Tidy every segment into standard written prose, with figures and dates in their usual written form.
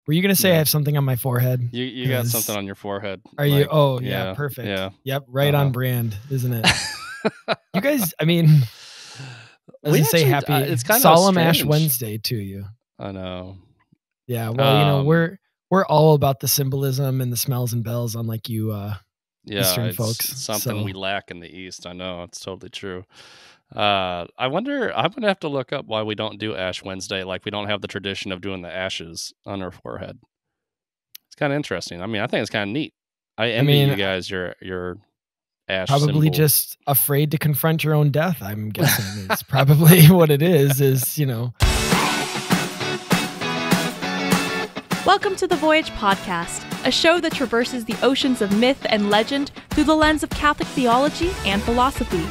Were you going to say I have something on my forehead? You got something on your forehead. Are you? Oh, yeah, perfect. Yeah. Yep, right on brand, isn't it? You guys, I mean, we say happy, it's kind solemn of Ash Wednesday to you. I know. Yeah, well, we're all about the symbolism and the smells and bells, unlike you Eastern folks. It's something we lack in the East. I know, it's totally true. I wonder, I'm going to have to look up why we don't do Ash Wednesday. Like, we don't have the tradition of doing the ashes on our forehead. It's kind of interesting. I mean, I think it's kind of neat. I envy you guys, your ash probably symbol. Just afraid to confront your own death, I'm guessing. It's probably what it is, Welcome to the Voyage podcast, a show that traverses the oceans of myth and legend through the lens of Catholic theology and philosophy.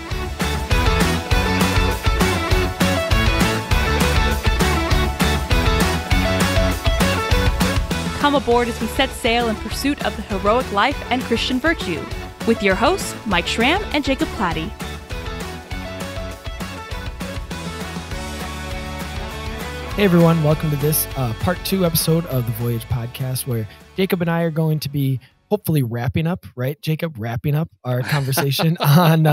Come aboard as we set sail in pursuit of the heroic life and Christian virtue, with your hosts, Mike Schramm and Jacob Platty. Hey everyone, welcome to this part 2 episode of the Voyage podcast, where Jacob and I are going to be hopefully wrapping up, right, Jacob? Wrapping up our conversation on...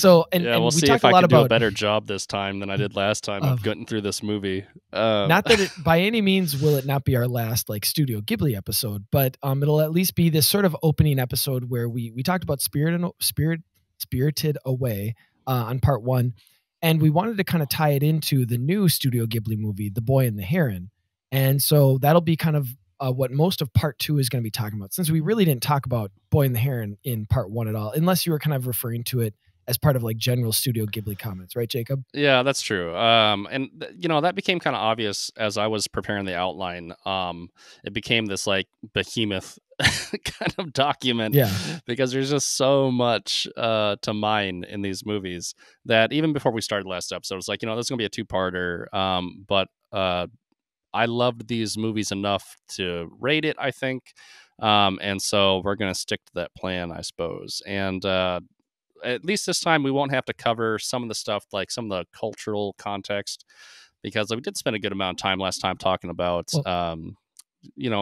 we'll see if I can do a better job this time than I did last time of getting through this movie. Not that it, by any means will it not be our last Studio Ghibli episode, but it'll at least be this sort of opening episode where we talked about Spirited Away on part 1, and we wanted to kind of tie it into the new Studio Ghibli movie, The Boy and the Heron, and so that'll be kind of what most of part 2 is going to be talking about, since we really didn't talk about Boy and the Heron in part 1 at all, unless you were kind of referring to it as part of general Studio Ghibli comments, right, Jacob? Yeah, that's true. And that became kind of obvious as I was preparing the outline. It became this behemoth kind of document, because there's just so much to mine in these movies that even before we started last episode, it's this is gonna be a 2-parter. But I loved these movies enough to rate it, I think, and so we're gonna stick to that plan, I suppose. And at least this time we won't have to cover some of the stuff, like some of the cultural context, because we did spend a good amount of time last time talking about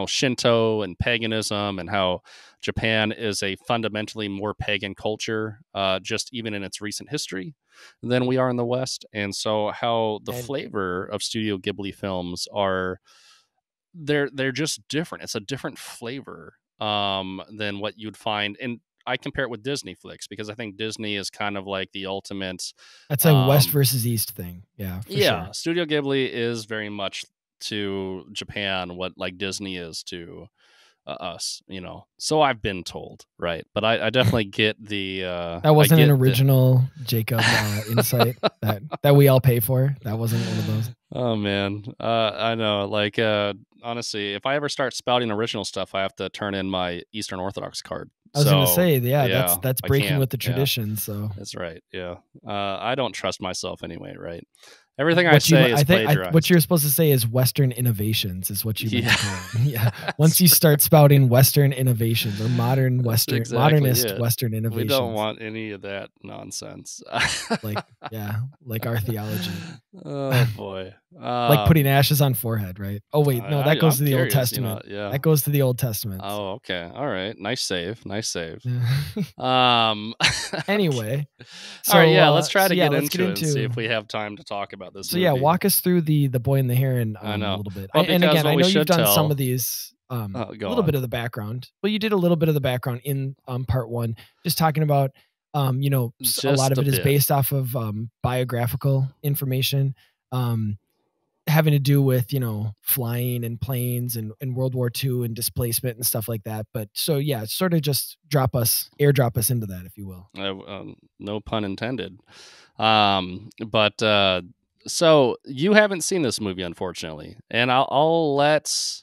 Shinto and paganism, and how Japan is a fundamentally more pagan culture, just even in its recent history, than we are in the West. And so how the flavor of Studio Ghibli films they're just different. It's a different flavor than what you'd find in. I compare it with Disney flicks, because I think Disney is kind of like the ultimate. That's a West versus East thing. Yeah. Sure. Studio Ghibli is very much to Japan what Disney is to us, So I've been told, right? But I definitely get the. That wasn't an original Jacob insight that we all pay for. That wasn't one of those. Oh man, I know. Honestly, if I ever start spouting original stuff, I have to turn in my Eastern Orthodox card. I was going to say, that's breaking with the tradition. So that's right. Yeah, I don't trust myself anyway, right? Everything I say is plagiarized. What you're supposed to say is Western innovations is what you meant to call it. Yeah. Once you start spouting Western innovations or modernist Western innovations. We don't want any of that nonsense. like our theology. Oh boy. Like putting ashes on forehead, right? Oh wait, no, that goes to the Old Testament. That goes to the Old Testament. Oh, okay. All right. Nice save. Anyway. So, all right, let's try to get into it and see if we have time to talk about this movie. Walk us through the Boy and the Heron a little bit. Well, and again, I know you've done some of these, a little bit of the background. Well, you did a little bit of the background in part 1, just talking about, a lot of it is based off of biographical information, having to do with, flying and planes and World War II and displacement and stuff like that. But so, sort of just airdrop us into that, if you will. No pun intended. So you haven't seen this movie, unfortunately, and I'll let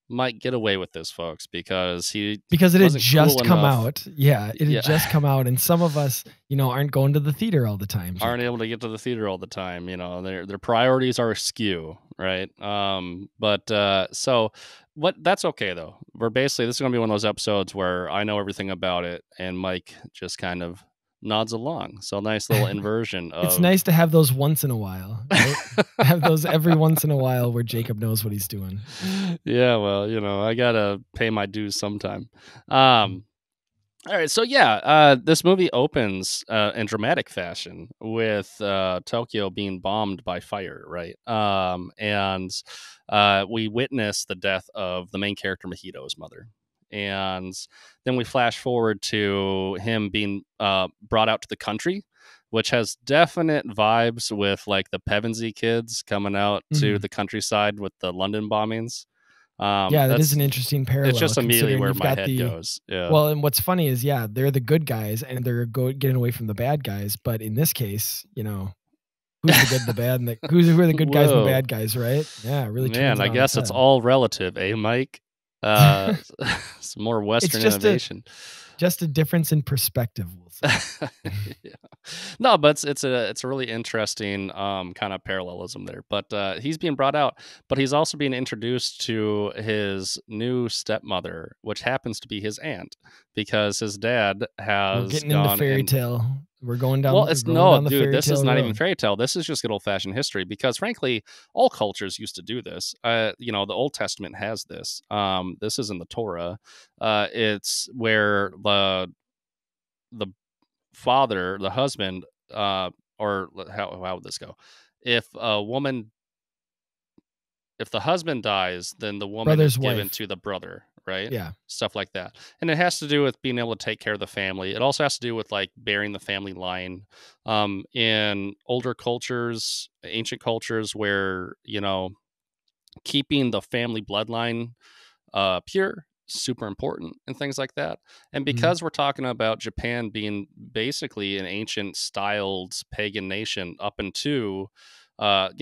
Mike get away with this, folks, because it had just come out. Yeah, it had just come out, and some of us, aren't going to the theater all the time. Aren't able to get to the theater all the time. Their priorities are askew, right? So that's okay though. This is going to be one of those episodes where I know everything about it, and Mike just kind of nods along. So nice little inversion of... It's nice to have those once in a while, right? Have those every once in a while where Jacob knows what he's doing. Yeah, well, I gotta pay my dues sometime. All right, so this movie opens in dramatic fashion with Tokyo being bombed by fire, right? And we witness the death of the main character Mahito's mother. And then we flash forward to him being brought out to the country, which has definite vibes with like the Pevensey kids coming out to the countryside with the London bombings. That is an interesting parallel. It's just immediately where my head goes. Yeah. Well, and what's funny is, they're the good guys and they're getting away from the bad guys. But in this case, who's the good, the bad, and who are the good guys and the bad guys, right? Yeah, really. Man, I guess it's all relative, eh, Mike? Some more Western innovation. Just a difference in perspective, we'll say. Yeah. No, but it's a really interesting kind of parallelism there. But he's being brought out, but he's also being introduced to his new stepmother, which happens to be his aunt, because his dad has We're getting into fairy tale. We're going down. Well, this is not even fairy tale. This is just good old fashioned history, because frankly, all cultures used to do this. The Old Testament has this. This is in the Torah. It's where the father, the husband, or how would this go? If the husband dies, then the woman is given to the brother, right? Yeah. Stuff like that. And it has to do with being able to take care of the family. It also has to do with like bearing the family line. In older cultures, ancient cultures where, keeping the family bloodline pure, super important, and things like that. And because we're talking about Japan being basically an ancient styled pagan nation up into World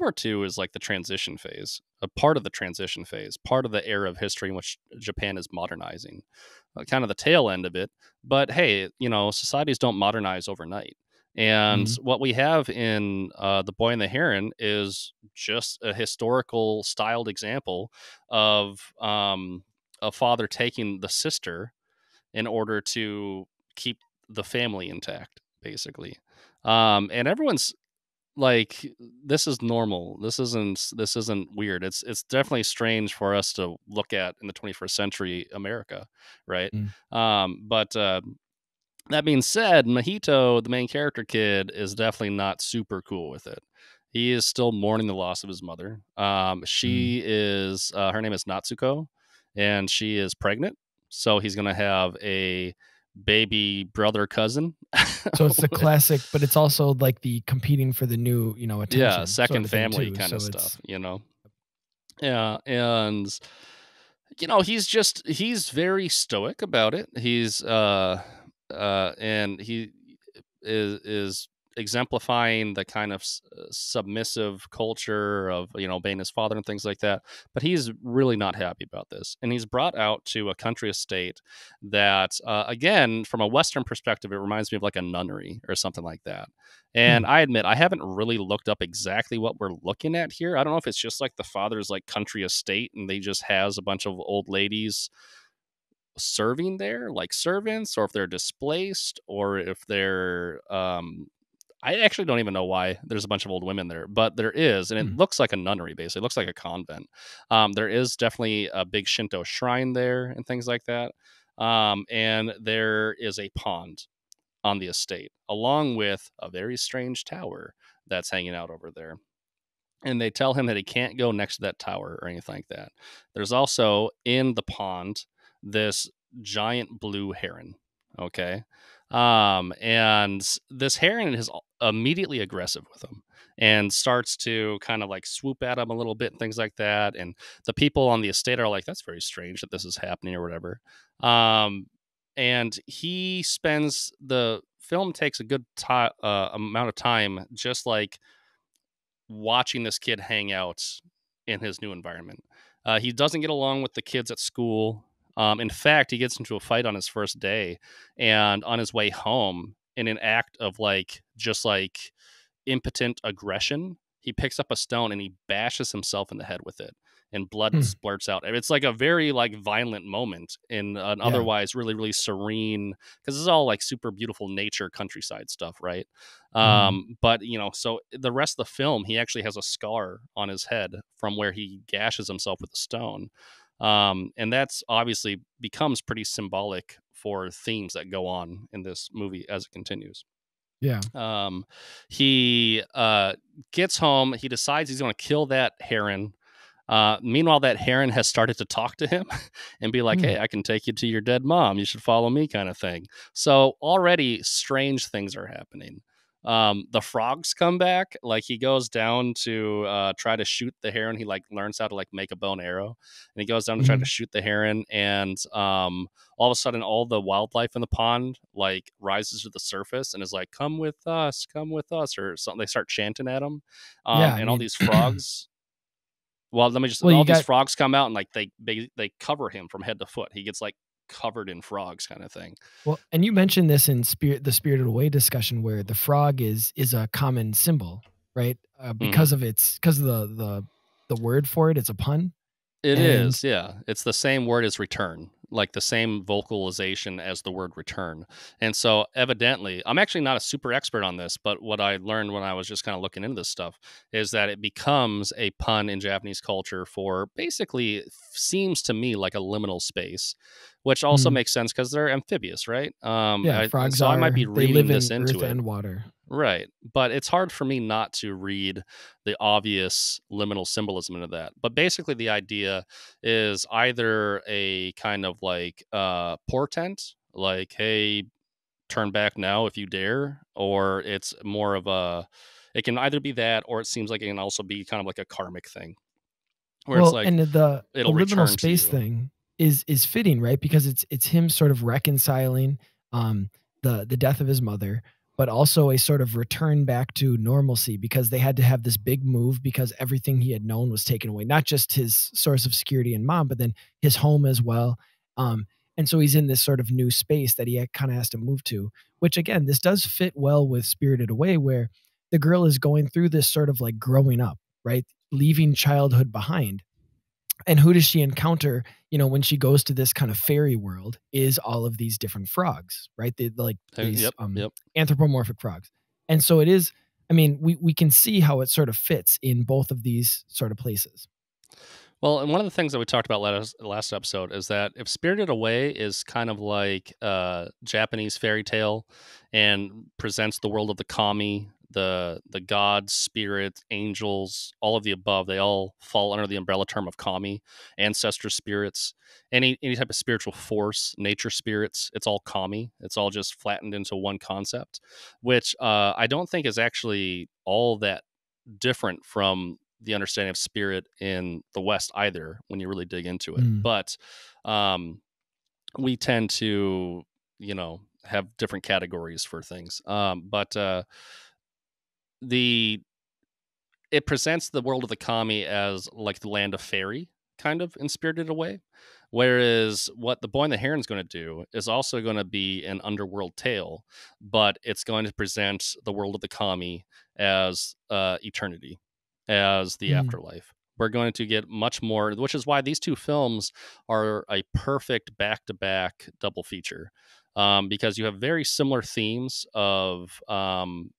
War II is like the transition phase, a part of the transition phase, part of the era of history in which Japan is modernizing, kind of the tail end of it. But hey, societies don't modernize overnight. And what we have in The Boy and the Heron is just a historical styled example of a father taking the sister in order to keep the family intact, basically. And everyone's like, this is normal. This isn't weird. It's definitely strange for us to look at in the 21st century America, right? But that being said, Mahito, the main character kid, is definitely not super cool with it. He is still mourning the loss of his mother. She is her name is Natsuko, and she is pregnant. So he's gonna have a baby brother cousin. So it's the classic, but it's also like the competing for the new, attention. Yeah, second family kind of stuff, Yeah, and he's very stoic about it. He's and he is exemplifying the kind of submissive culture of obeying his father and things like that, but he's really not happy about this, and he's brought out to a country estate that again, from a Western perspective, it reminds me of like a nunnery or something like that. And I admit I haven't really looked up exactly what we're looking at here. I don't know if it's just like the father's like country estate and they just has a bunch of old ladies serving there like servants, or if they're displaced, or if they're I actually don't even know why there's a bunch of old women there, but there is, and it looks like a nunnery, basically. It looks like a convent. There is definitely a big Shinto shrine there and things like that. And there is a pond on the estate, along with a very strange tower that's hanging out over there. And they tell him that he can't go next to that tower or anything like that. There's also in the pond this giant blue heron. Okay. And this heron is immediately aggressive with him and starts to kind of like swoop at him a little bit and things like that. And the people on the estate are like, that's very strange that this is happening or whatever. And the film takes a good amount of time just like watching this kid hang out in his new environment. He doesn't get along with the kids at school. In fact, he gets into a fight on his first day, and on his way home, in an act of just impotent aggression, he picks up a stone and he bashes himself in the head with it. and blood splurts out. It's like a very like violent moment in an otherwise really, really serene, because it's all like super beautiful nature countryside stuff, right? But so the rest of the film, he actually has a scar on his head from where he gashes himself with a stone. And that's obviously becomes pretty symbolic for themes that go on in this movie as it continues. Yeah. He gets home. He decides he's going to kill that heron. Meanwhile, that heron has started to talk to him and be like, hey, I can take you to your dead mom. You should follow me, kind of thing. So already strange things are happening. The frogs come back. Like, he goes down to try to shoot the heron. He like learns how to like make a bow and arrow, and he goes down to try to shoot the heron. And all of a sudden, all the wildlife in the pond like rises to the surface and is like, come with us, or something. They start chanting at him. All these frogs. Well, these frogs come out and like they cover him from head to foot. He gets like covered in frogs, kind of thing. Well, and you mentioned this in the Spirited Away discussion, where the frog is a common symbol, right? Because of the word for it, it's a pun. It is, yeah. It's the same word as return, like the same vocalization as the word return. And so evidently, I'm actually not a super expert on this, but what I learned when I was just kind of looking into this stuff is that it becomes a pun in Japanese culture for basically, seems to me like a liminal space, which also makes sense because they're amphibious, right? Frogs I might be reading this into earth and water. Right. But it's hard for me not to read the obvious liminal symbolism into that. But basically the idea is either a kind of like portent, like, hey, turn back now if you dare, or it's more of it can either be that, or it seems like it can also be kind of like a karmic thing. Where it's like, and the liminal space to thing is fitting, right? Because it's him sort of reconciling the death of his mother, but also a sort of return back to normalcy, because they had to have this big move because everything he had known was taken away, not just his source of security and mom, but then his home as well. And so he's in this sort of new space that he kind of has to move to, which again, this does fit well with Spirited Away, where the girl is going through this sort of like growing up, right? Leaving childhood behind. And who does she encounter, when she goes to this kind of fairy world, is all of these different frogs, right? These anthropomorphic frogs. And so it is, we can see how it sort of fits in both of these sort of places. Well, and one of the things that we talked about last episode is that if Spirited Away is kind of like a Japanese fairy tale and presents the world of the kami, the gods, spirits, angels, all of the above, they all fall under the umbrella term of kami, ancestor spirits, any type of spiritual force, nature spirits, it's all kami. It's all just flattened into one concept, which I don't think is actually all that different from the understanding of spirit in the West either, when you really dig into it. But we tend to, have different categories for things. It presents the world of the kami as like the land of fairy, kind of, in Spirited Away. Whereas what The Boy and the Heron is going to do is also going to be an underworld tale, but it's going to present the world of the kami as eternity, as the afterlife. We're going to get much more, which is why these two films are a perfect back-to-back double feature. Because you have very similar themes of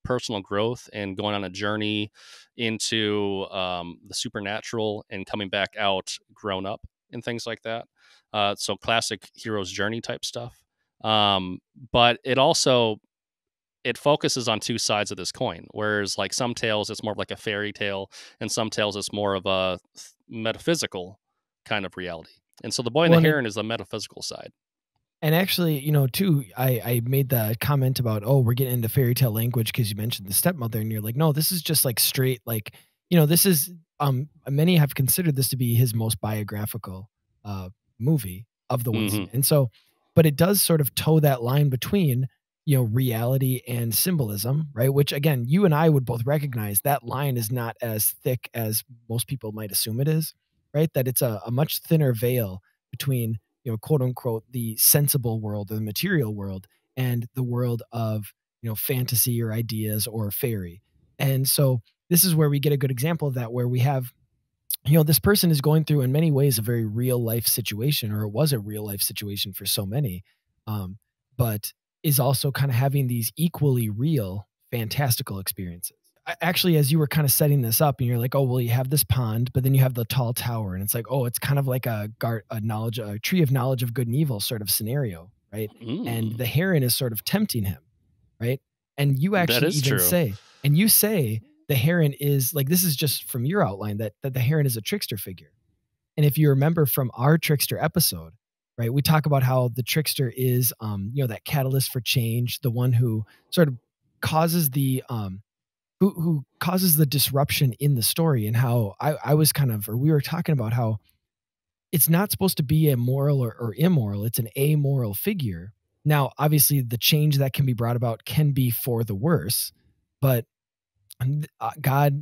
personal growth and going on a journey into the supernatural and coming back out grown up and things like that. So classic hero's journey type stuff. But it focuses on two sides of this coin, whereas like some tales it's more of like a fairy tale, and some tales it's more of a metaphysical kind of reality. And so The Boy and the Heron is the metaphysical side. And actually, too, I made the comment about, we're getting into fairy tale language because you mentioned the stepmother, and you're like, no, this is just like straight, like, this is, many have considered this to be his most biographical movie of the ones. And so, but it does sort of toe that line between, reality and symbolism, right? Which again, you and I would both recognize that line is not as thick as most people might assume it is, right? That it's a much thinner veil between, quote unquote, the sensible world or the material world and the world of, fantasy or ideas or fairy. And so this is where we get a good example of that, where we have, this person is going through in many ways a very real life situation, or it was a real life situation for so many, but is also kind of having these equally real, fantastical experiences. Actually, as you were kind of setting this up and you're like, oh, well, you have this pond, but then you have the tall tower, and it's like, oh, it's kind of like a tree of knowledge of good and evil sort of scenario, right? And the heron is sort of tempting him, right? And you actually say the heron is like, this is just from your outline that the heron is a trickster figure. And if you remember from our trickster episode, right, we talk about how the trickster is, that catalyst for change, the one who sort of causes the, who causes the disruption in the story, and how we were talking about how it's not supposed to be a moral or immoral. It's an amoral figure. Now, obviously the change that can be brought about can be for the worse, but God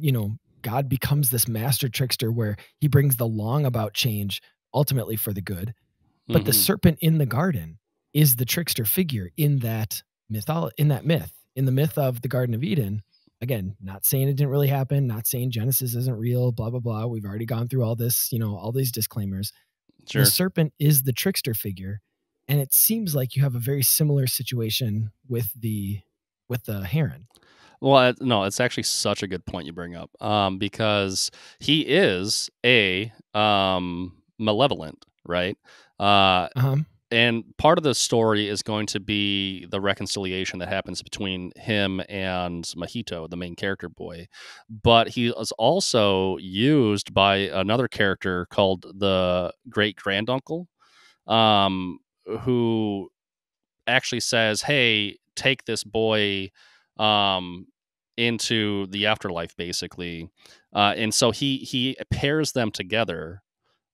becomes this master trickster where he brings the long about change ultimately for the good. But the serpent in the garden is the trickster figure in that myth, in the myth of the Garden of Eden. Again, not saying it didn't really happen, not saying Genesis isn't real, blah, blah, blah. We've already gone through all this, all these disclaimers. Sure. The serpent is the trickster figure. And it seems like you have a very similar situation with the heron. Well, no, it's actually such a good point you bring up, because he is a malevolent, right? And part of the story is going to be the reconciliation that happens between him and Mahito, the main character boy. But he is also used by another character called the great granduncle, who actually says, hey, take this boy into the afterlife, basically. And so he pairs them together.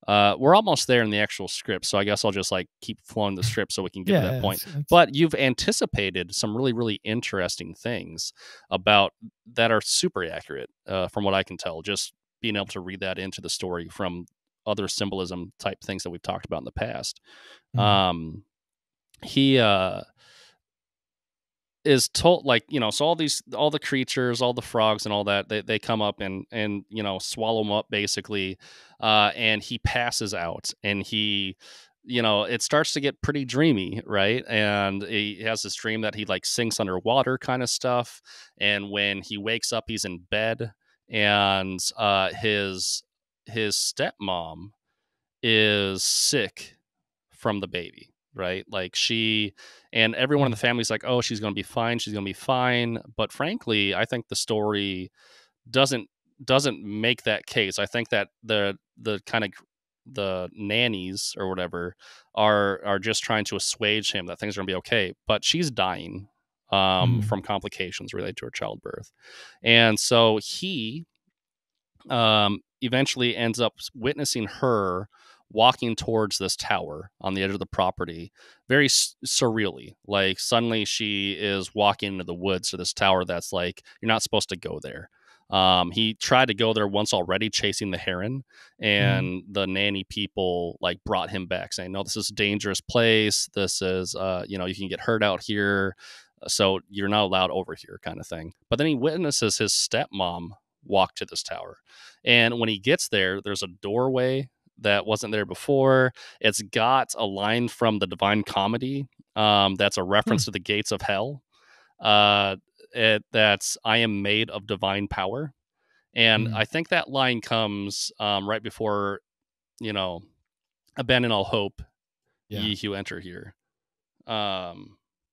We're almost there in the actual script, so I guess I'll just keep flowing the script so we can get to that point. But you've anticipated some really, really interesting things about that are super accurate, from what I can tell, just being able to read that into the story from other symbolism type things that we've talked about in the past. He is told, so all the creatures, all the frogs and all that, they come up and swallow him up, basically, and he passes out, and he, it starts to get pretty dreamy, right? And he has this dream that he sinks underwater kind of stuff, and when he wakes up, he's in bed, and his stepmom is sick from the baby. Right? She and everyone in the family's like, oh, she's going to be fine. She's going to be fine. But frankly, I think the story doesn't make that case. I think that the kind of the nannies or whatever are just trying to assuage him that things are going to be okay. But she's dying from complications related to her childbirth. And so he eventually ends up witnessing her walking towards this tower on the edge of the property, very surreally. Suddenly she is walking into the woods to this tower that's you're not supposed to go there. He tried to go there once already, chasing the heron, and the nanny people brought him back, saying, no, this is a dangerous place. This is, you can get hurt out here, so you're not allowed over here, kind of thing. But then he witnesses his stepmom walk to this tower. And when he gets there, there's a doorway that wasn't there before. It's got a line from the Divine Comedy that's a reference to the gates of hell. That's I am made of divine power. And I think that line comes right before, abandon all hope, ye who enter here.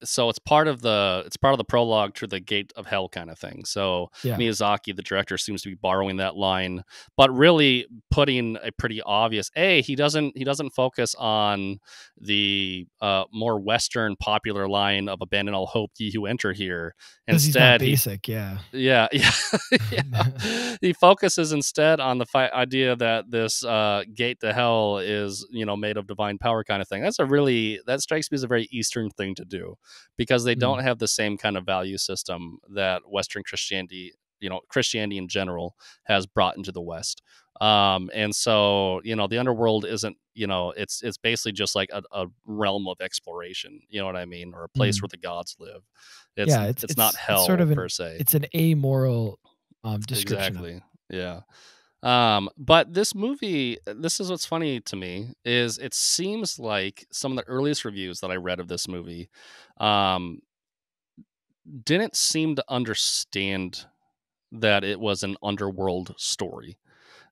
So it's part of the prologue to the gate of hell kind of thing. So Miyazaki, the director, seems to be borrowing that line, but really putting a pretty obvious, he doesn't focus on the more Western popular line of abandon all hope, ye who enter here. Instead, he's not basic, yeah. He focuses instead on the idea that this gate to hell is made of divine power kind of thing. That strikes me as a very Eastern thing to do, because they don't have the same kind of value system that Western Christianity, Christianity in general, has brought into the West. And so, the underworld isn't, it's basically just a realm of exploration, you know what I mean? Or a place where the gods live. It's not hell per se. It's an amoral description. Exactly. Yeah. But this movie, this is what's funny to me, is it seems like some of the earliest reviews that I read of this movie um, didn't seem to understand that it was an underworld story.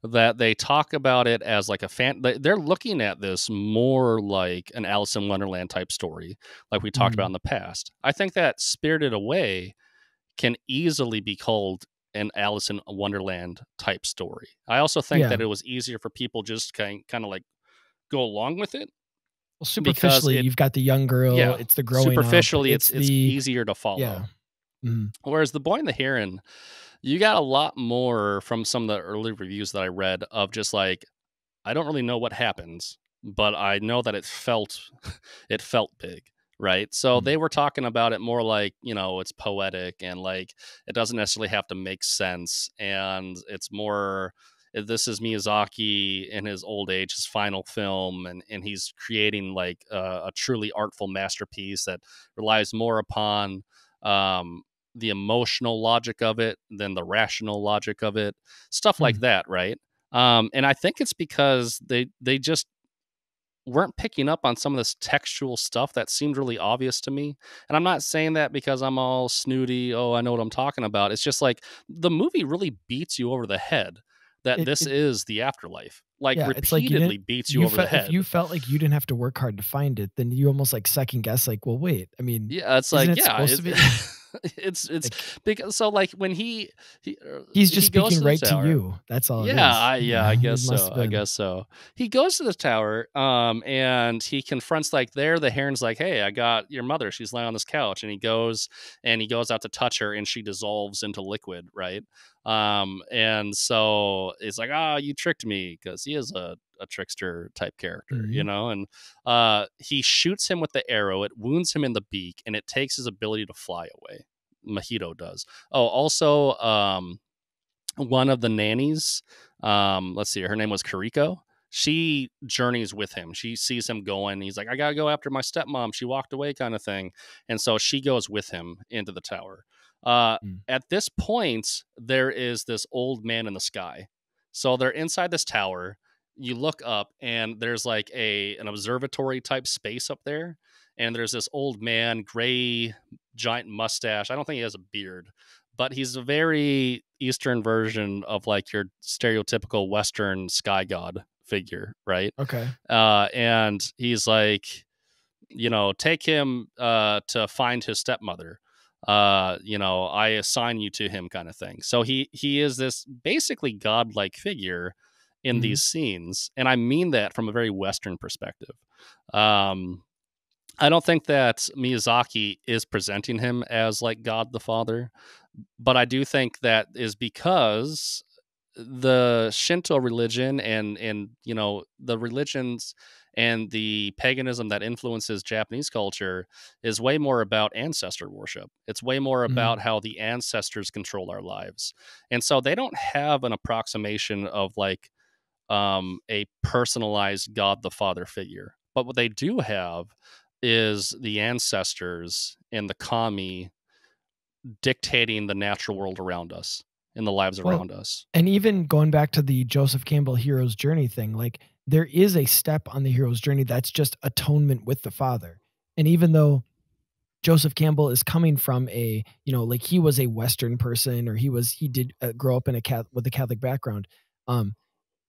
That they talk about it as like a they're looking at this more like an Alice in Wonderland type story, like we talked about in the past. I think that Spirited Away can easily be called an Alice in Wonderland type story. I also think that it was easier for people just kind of like go along with it. Well, superficially, you've got the young girl. It's the growing superficially, up. It's easier to follow. Yeah. Mm-hmm. Whereas The Boy and the Heron, you got a lot more from some of the early reviews that I read of just like, I don't really know what happens, but I know that it felt big, right? So they were talking about it more like, it's poetic and like it doesn't necessarily have to make sense, and it's more, this is Miyazaki in his old age, his final film, and he's creating like a truly artful masterpiece that relies more upon the emotional logic of it than the rational logic of it, stuff like that, right? And I think it's because they just weren't picking up on some of this textual stuff that seemed really obvious to me. And I'm not saying that because I'm all snooty, oh, I know what I'm talking about. It's just like the movie really beats you over the head that this is the afterlife. Like repeatedly beats you over the head. If you felt like you didn't have to work hard to find it, then you almost like second guess, like, well, wait, I mean, it's like, supposed to be? It's like, because so like when he's just speaking right to you. That's all. I guess so. I guess so. He goes to the tower, and he confronts like the Heron's like, hey, I got your mother. She's laying on this couch, and he goes out to touch her, and she dissolves into liquid, right? And so it's like, you tricked me, because he is a trickster type character, and he shoots him with the arrow. It wounds him in the beak, and it takes his ability to fly away. Mahito does. Oh, also, one of the nannies, let's see, her name was Kariko. She journeys with him. She sees him going. He's like, I gotta go after my stepmom. She walked away, kind of thing. And so she goes with him into the tower. At this point, there is this old man in the sky. So they're inside this tower. You look up, and there's like an observatory type space up there. And there's this old man, gray, giant mustache. I don't think he has a beard, but he's a very Eastern version of like your stereotypical Western sky god figure, right? Okay. And he's like, take him to find his stepmother. I assign you to him, kind of thing. So he is this basically godlike figure in these scenes, and I mean that from a very Western perspective. I don't think that Miyazaki is presenting him as like God the Father, but I do think that is because the Shinto religion and the religions and the paganism that influences Japanese culture is way more about ancestor worship. It's way more about how the ancestors control our lives. And so they don't have an approximation of like a personalized God the Father figure. But what they do have is the ancestors and the kami dictating the natural world around us and the lives around us. And even going back to the Joseph Campbell hero's journey thing, like there is a step on the hero's journey that's just atonement with the Father. And even though Joseph Campbell is coming from a, like he was a Western person, or he did grow up in with a Catholic background,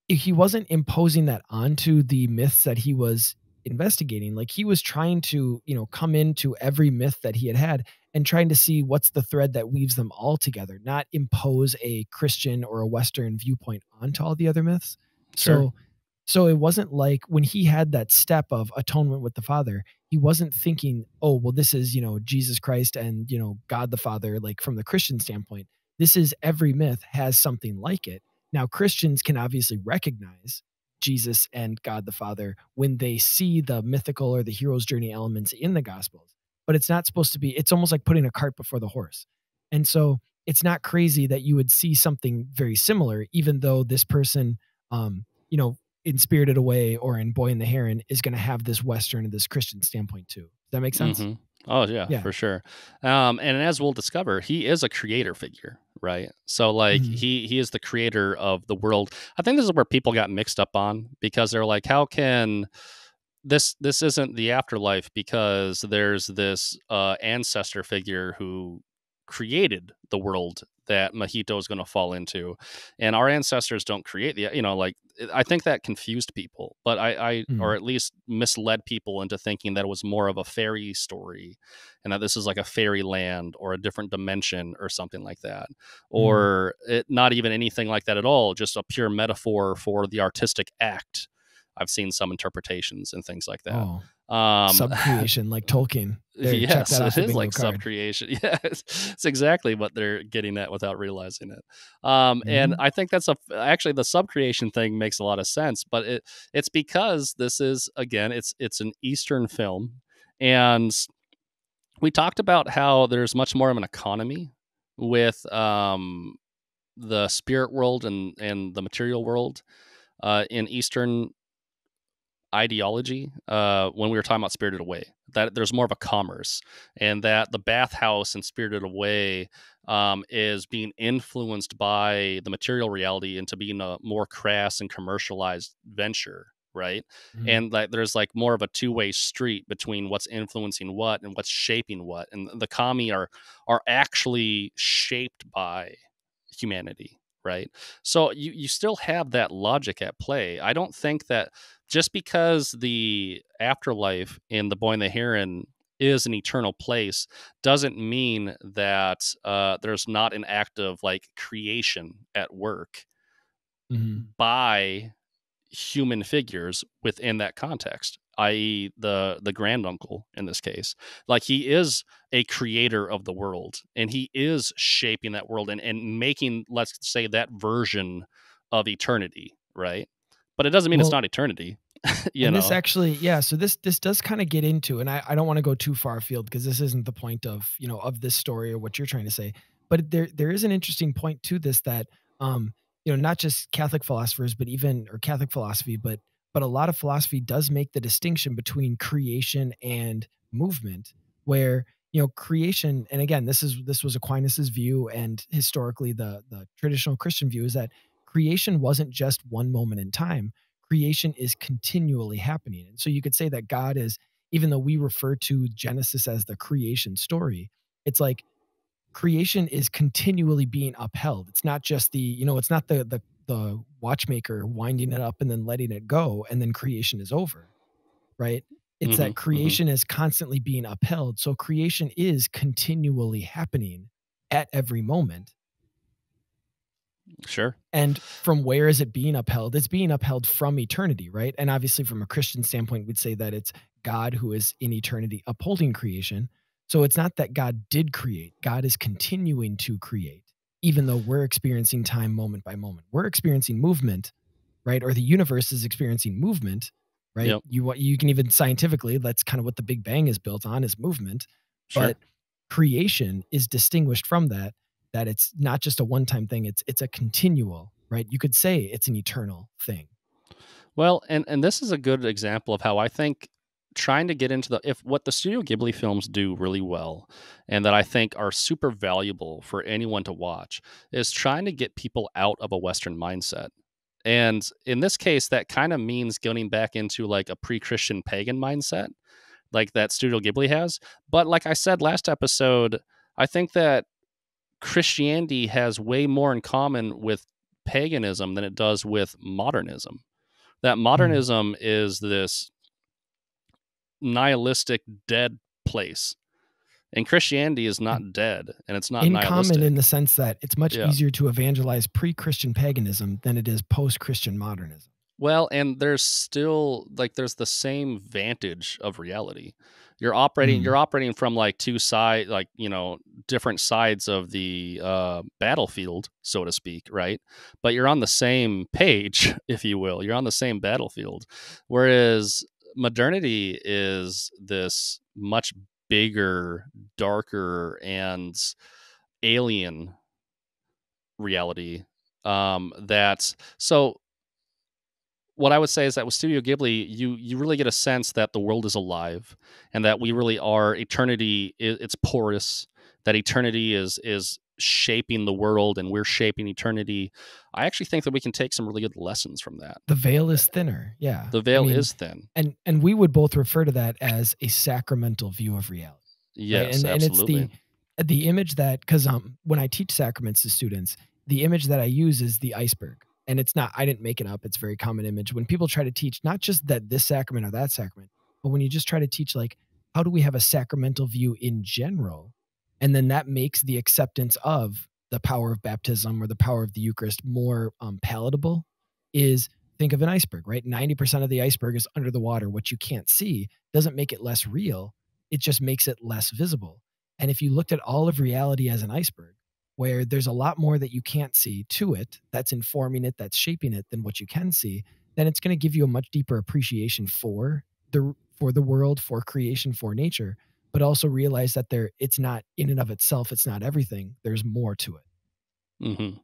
he wasn't imposing that onto the myths that he was investigating. Like he was trying to, come into every myth that he had and trying to see what's the thread that weaves them all together, not impose a Christian or a Western viewpoint onto all the other myths. Sure. So it wasn't like when he had that step of atonement with the Father, he wasn't thinking, oh, well, this is, Jesus Christ and, God the Father, like from the Christian standpoint. This is, every myth has something like it. Now, Christians can obviously recognize Jesus and God the Father when they see the mythical or the hero's journey elements in the Gospels, but it's not supposed to be, it's almost like putting a cart before the horse. And so it's not crazy that you would see something very similar, even though this person, in Spirited Away or in Boy and the Heron is going to have this Western and this Christian standpoint too. Does that make sense? Oh yeah, for sure. And as we'll discover, he is a creator figure, right? So like he is the creator of the world. I think this is where people got mixed up on, because they're like, how can this isn't the afterlife, because there's this ancestor figure who created the world that Mojito is going to fall into, and our ancestors don't create the, like, I think that confused people, but I or at least misled people into thinking that it was more of a fairy story, and that this is like a fairyland or a different dimension or something like that, or not even anything like that at all, just a pure metaphor for the artistic act. I've seen some interpretations and things like that. Subcreation, like Tolkien. Yes, it is like subcreation. Yes, it's exactly what they're getting at without realizing it. And I think that's actually the subcreation thing makes a lot of sense, but it's because this is, again, it's an Eastern film, and we talked about how there's much more of an economy with the spirit world and the material world in Eastern ideology, when we were talking about Spirited Away, that there's more of a commerce, and that the bathhouse in Spirited Away is being influenced by the material reality into being a more crass and commercialized venture, right? And like there's like more of a two-way street between what's influencing what and what's shaping what, and the kami are actually shaped by humanity, right? So you still have that logic at play. I don't think that just because the afterlife in The Boy and the Heron is an eternal place doesn't mean that there's not an act of like creation at work by human figures within that context, i.e. the granduncle in this case. Like, he is a creator of the world, and he is shaping that world and making, let's say, that version of eternity, right? But it doesn't mean it's not eternity. This actually, so this does kind of get into, and I don't want to go too far afield because this isn't the point of, of this story or what you're trying to say, but there is an interesting point to this that, not just Catholic philosophers, but or Catholic philosophy, but a lot of philosophy does make the distinction between creation and movement, where, creation, and again, this was Aquinas's view, and historically the traditional Christian view is that creation wasn't just one moment in time. Creation is continually happening. And so you could say that God is, even though we refer to Genesis as the creation story, it's like creation is continually being upheld. It's not just it's not the watchmaker winding it up and then letting it go and then creation is over, right? It's that creation is constantly being upheld. So creation is continually happening at every moment. Sure. And from where is it being upheld? It's being upheld from eternity, right? And obviously from a Christian standpoint, we'd say that it's God who is in eternity upholding creation. So it's not that God did create. God is continuing to create, even though we're experiencing time moment by moment. We're experiencing movement, right? Or the universe is experiencing movement, right? Yep. You can even scientifically, that's kind of what the Big Bang is built on, is movement. Sure. But creation is distinguished from that it's not just a one-time thing. It's a continual, right? You could say it's an eternal thing. Well, and this is a good example of how I think trying to get into what the Studio Ghibli films do really well, and that I think are super valuable for anyone to watch, is trying to get people out of a Western mindset. And in this case, that kind of means getting back into like a pre-Christian pagan mindset, like that Studio Ghibli has. But like I said last episode, I think that Christianity has way more in common with paganism than it does with modernism. That modernism is this nihilistic, dead place. And Christianity is not dead, and it's not nihilistic. Common in the sense that it's much easier to evangelize pre-Christian paganism than it is post-Christian modernism. Well, and there's still there's the same vantage of reality. You're operating from like two sides, different sides of the battlefield, so to speak, right? But you're on the same page, if you will. You're on the same battlefield. Whereas modernity is this much bigger, darker, and alien reality. what I would say is that with Studio Ghibli, you really get a sense that the world is alive, and that we really are eternity. It's porous. That eternity is shaping the world, and we're shaping eternity. I actually think that we can take some really good lessons from that. The veil is thinner. Yeah, the veil is thin, and we would both refer to that as a sacramental view of reality. Yes, right? And absolutely. it's the image that, because when I teach sacraments to students, the image that I use is the iceberg. And it's not, I didn't make it up. It's a very common image. When people try to teach, not just that this sacrament or that sacrament, but when you just try to teach, like, how do we have a sacramental view in general? And then that makes the acceptance of the power of baptism or the power of the Eucharist more palatable, is think of an iceberg, right? 90% of the iceberg is under the water. What you can't see doesn't make it less real. It just makes it less visible. And if you looked at all of reality as an iceberg, where there's a lot more that you can't see to it, that's informing it, that's shaping it, than what you can see, then it's going to give you a much deeper appreciation for the world, for creation, for nature, but also realize that it's not in and of itself, it's not everything. There's more to it. Mm-hmm.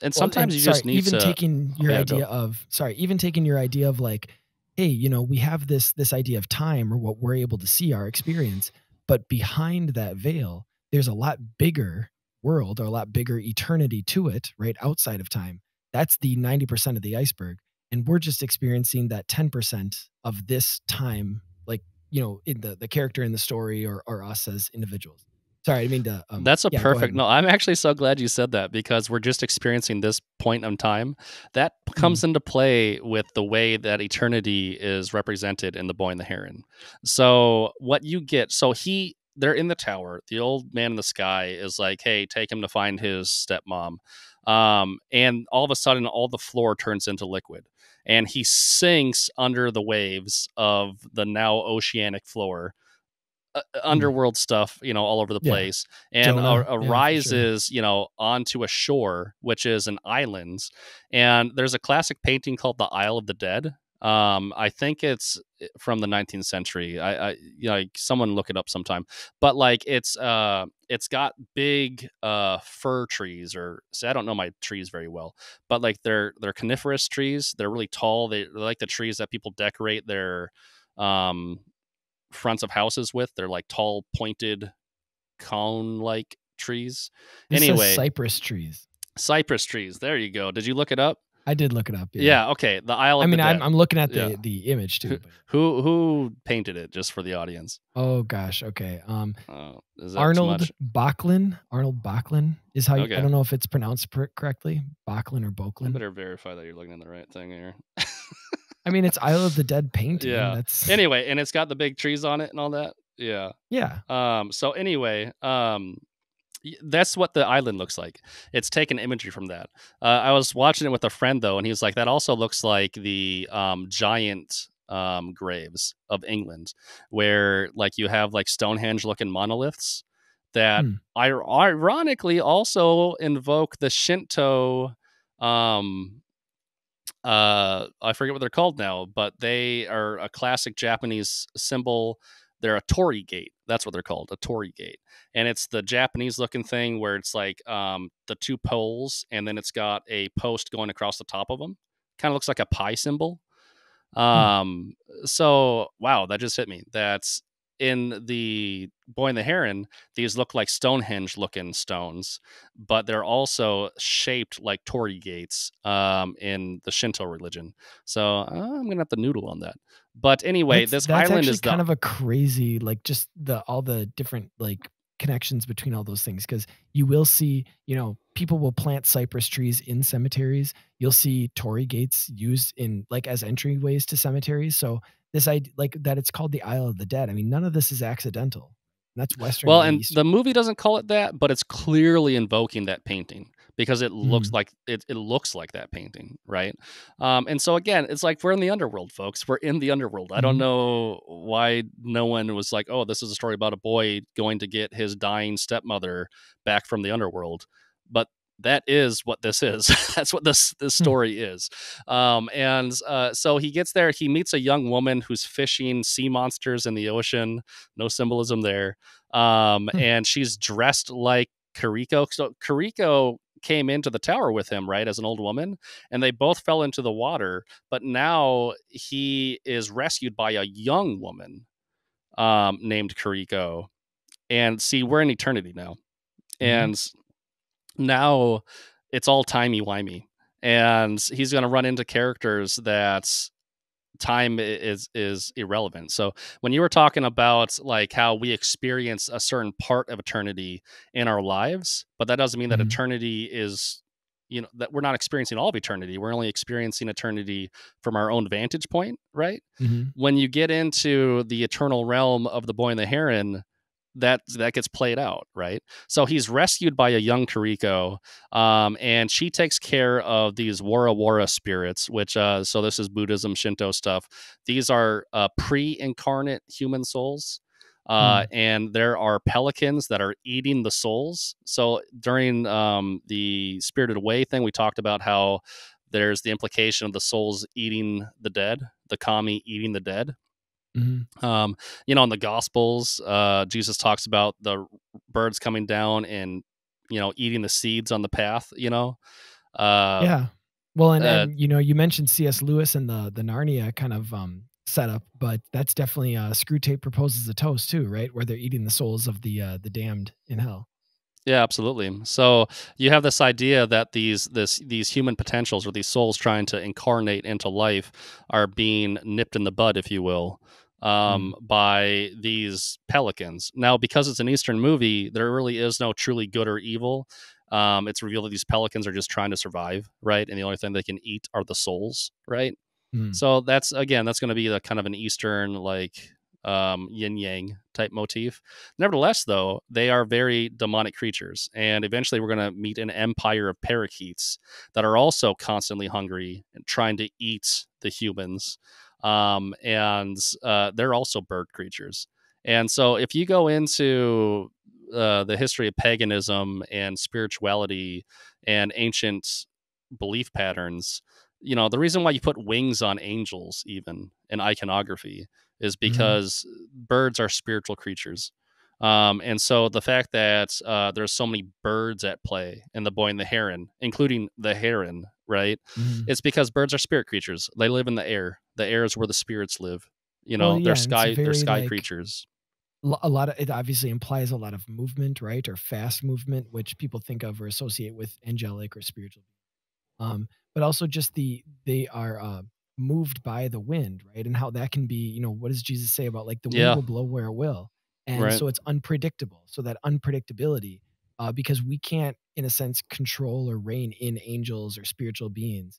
And sometimes you just need even to taking your idea of like, hey, we have this idea of time, or what we're able to see, our experience, but behind that veil, there's a lot bigger world, or a lot bigger eternity to it, right? Outside of time. That's the 90% of the iceberg. And we're just experiencing that 10% of this time, like, in the character in the story, or us as individuals. Sorry, I mean to. That's a perfect. No, I'm actually so glad you said that, because we're just experiencing this point in time. That comes into play with the way that eternity is represented in The Boy and the Heron. So what you get, they're in the tower. The old man in the sky is like, "Hey, take him to find his stepmom," and all of a sudden, all the floor turns into liquid, and he sinks under the waves of the now oceanic floor. Underworld stuff, all over the place, and arises, onto a shore, which is an island. And there's a classic painting called the Isle of the Dead. I think it's from the 19th century. Someone look it up sometime. But like it's got big fir trees, I don't know my trees very well, but like they're coniferous trees. They're really tall. They're like the trees that people decorate their fronts of houses with. They're like tall, pointed, cone-like trees. Anyway, cypress trees. Cypress trees. There you go. Did you look it up? I did look it up. Yeah. Okay. The Isle of the Dead. I'm looking at the image too. Who painted it, just for the audience? Oh gosh. Okay. Arnold Bachlin. Arnold Bachlin is how. I don't know if it's pronounced correctly. Bachlin or Boklin. I better verify that you're looking at the right thing here. I mean, it's Isle of the Dead painting. Yeah. Anyway, and it's got the big trees on it and all that. Yeah. Yeah. So anyway, that's what the island looks like. It's taken imagery from that. I was watching it with a friend though, and he's like, that also looks like the giant graves of England, where like you have like Stonehenge looking monoliths that ironically also invoke the Shinto. I forget what they're called now, but they are a classic Japanese symbol. They're a torii gate. That's what they're called, a torii gate. And it's the Japanese looking thing where it's like the two poles, and then it's got a post going across the top of them. Kind of looks like a pi symbol. So, wow, that just hit me. That's in the Boy and the Heron. These look like Stonehenge looking stones, but they're also shaped like torii gates in the Shinto religion. So I'm gonna have to noodle on that. But anyway, this island is kind of a crazy, like, just all the different like connections between all those things, because you will see, people will plant cypress trees in cemeteries. You'll see torii gates used in like as entryways to cemeteries. So this idea, like, that it's called the Isle of the Dead. I mean, none of this is accidental. That's Western. Well, and the movie doesn't call it that, but it's clearly invoking that painting, because it looks like it looks like that painting, right? And so again, it's like we're in the underworld, folks. We're in the underworld. I don't know why no one was like, "Oh, this is a story about a boy going to get his dying stepmother back from the underworld," but that is what this is. That's what this story is. So he gets there. He meets a young woman who's fishing sea monsters in the ocean. No symbolism there. And she's dressed like Kariko. So Kariko came into the tower with him, right, as an old woman, and they both fell into the water. But now he is rescued by a young woman named Kuriko. And see, we're in eternity now. And now it's all timey-wimey. And he's going to run into characters that time is irrelevant. So when you were talking about like how we experience a certain part of eternity in our lives, but that doesn't mean that eternity is, that we're not experiencing all of eternity. We're only experiencing eternity from our own vantage point, right? When you get into the eternal realm of the Boy and the Heron, that gets played out, right? So he's rescued by a young Kuriko, and she takes care of these Wara Wara spirits, which so this is Buddhism, Shinto stuff. These are pre-incarnate human souls, and there are pelicans that are eating the souls. So during the Spirited Away thing, we talked about how there's the implication of the souls eating the dead, the kami eating the dead. In the Gospels, Jesus talks about the birds coming down and, eating the seeds on the path, yeah. Well, and you mentioned C.S. Lewis and the Narnia kind of setup, but that's definitely Screw Tape Proposes a Toast too, right? Where they're eating the souls of the damned in hell. Yeah, absolutely. So you have this idea that these human potentials, or these souls trying to incarnate into life, are being nipped in the bud, if you will, by these pelicans. Now, because it's an Eastern movie, there really is no truly good or evil. It's revealed that these pelicans are just trying to survive, right? And the only thing they can eat are the souls, right? So that's going to be the kind of an Eastern, like, yin yang type motif. Nevertheless, though, they are very demonic creatures, and eventually we're going to meet an empire of parakeets that are also constantly hungry and trying to eat the humans. And they're also bird creatures. And so if you go into the history of paganism and spirituality and ancient belief patterns, the reason why you put wings on angels, even in iconography, is because birds are spiritual creatures. And so the fact that there's so many birds at play in The Boy and the Heron, including the heron, right? It's because birds are spirit creatures. They live in the air. The air is where the spirits live. They're sky creatures. A lot of it obviously implies a lot of movement, right? Or fast movement, which people think of or associate with angelic or spiritual. But also just they are moved by the wind, right? And how that can be, what does Jesus say about like the wind will blow where it will? And so it's unpredictable. So that unpredictability, because we can't, in a sense, control or reign in angels or spiritual beings.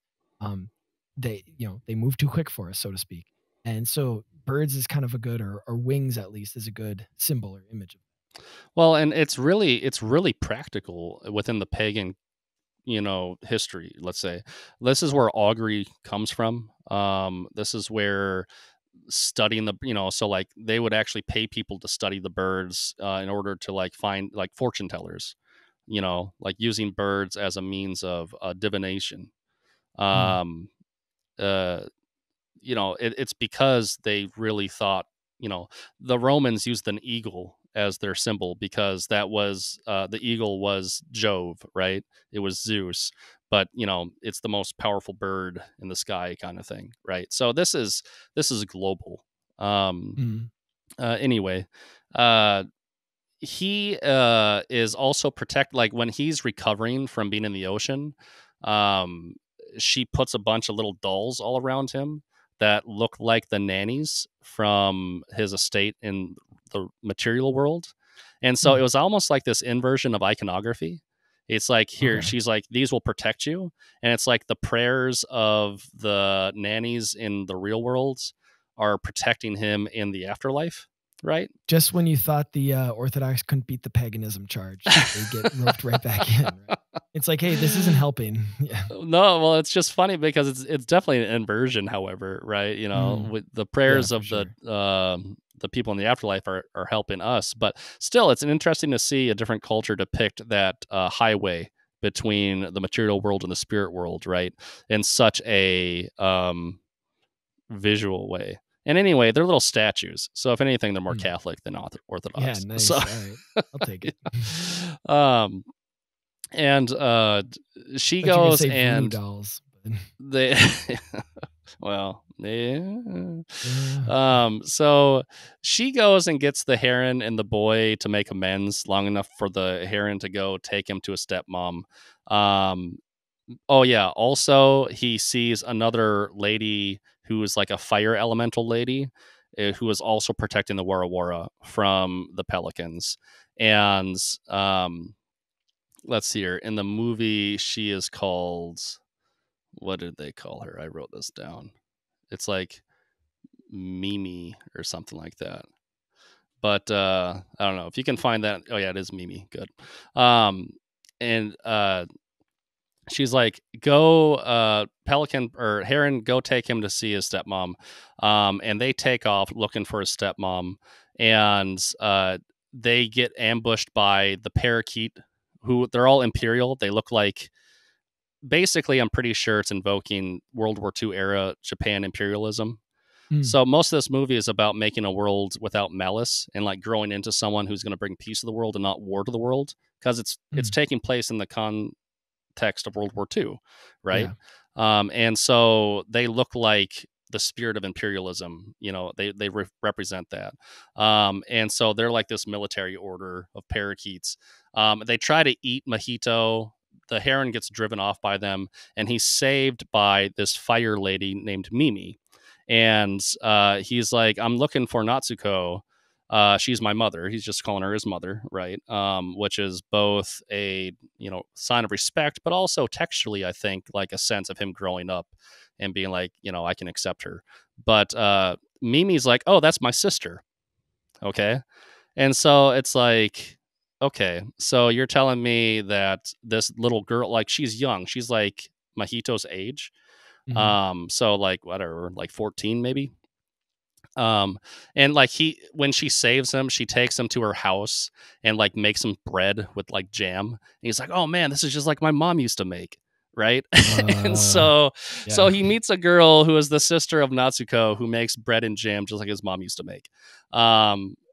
They move too quick for us, so to speak. And so birds is kind of a good, or wings at least, is a good symbol or image of that. Well, and it's really practical within the pagan history. Let's say this is where augury comes from. This is where studying the so like they would actually pay people to study the birds in order to like find like fortune tellers, like using birds as a means of divination. It's because they really thought, the Romans used an eagle as their symbol because that was the eagle was Jove, right? It was Zeus, but it's the most powerful bird in the sky, kind of thing, right? So this is global. Anyway, he is also like when he's recovering from being in the ocean, she puts a bunch of little dolls all around him that look like the nannies from his estate in the material world. And so it was almost like this inversion of iconography. It's like here, she's like, these will protect you. And it's like the prayers of the nannies in the real world are protecting him in the afterlife, right? Just when you thought the Orthodox couldn't beat the paganism charge, they get roped right back in. Right? It's like, hey, this isn't helping. Yeah. No, well, it's just funny because it's definitely an inversion, however, right? With the prayers of the people in the afterlife are helping us, but still, it's interesting to see a different culture depict that highway between the material world and the spirit world, right? In such a visual way. And anyway, they're little statues. So if anything, they're more Catholic than Orthodox. Yeah, nice. So, all right. I'll take it. And she But you can goes say voodoo and dolls. they well, yeah. So she goes and gets the Heron and the boy to make amends long enough for the Heron to go take him to his stepmom. Oh yeah, also he sees another lady who is like a fire elemental lady who is also protecting the Wara Wara from the pelicans. And let's see here, in the movie she is called, what did they call her? I wrote this down. It's like Mimi or something like that. But I don't know if you can find that. Oh yeah, it is Mimi. Good. And she's like, go, Pelican or Heron, go take him to see his stepmom. And they take off looking for his stepmom, and they get ambushed by the parakeet, who they're all Imperial. They look like, basically, I'm pretty sure it's invoking World War II era Japan imperialism. So most of this movie is about making a world without malice and like growing into someone who's going to bring peace to the world and not war to the world, because it's taking place in the context of World War II, right? Yeah. And so they look like the spirit of imperialism. You know, they represent that. And so they're like this military order of parakeets. They try to eat Mojito. The Heron gets driven off by them, and he's saved by this fire lady named Mimi. And he's like, I'm looking for Natsuko. She's my mother. He's just calling her his mother, right? Which is both a sign of respect, but also textually, I think, like a sense of him growing up and being like, I can accept her. But Mimi's like, oh, that's my sister. Okay. And so it's like, okay, so you're telling me that this little girl, like, she's young. She's like Mahito's age. So like whatever, like 14 maybe. And like when she saves him, she takes him to her house and like makes him bread with like jam. And he's like, oh man, this is just like my mom used to make. Right. And so he meets a girl who is the sister of Natsuko, who makes bread and jam just like his mom used to make.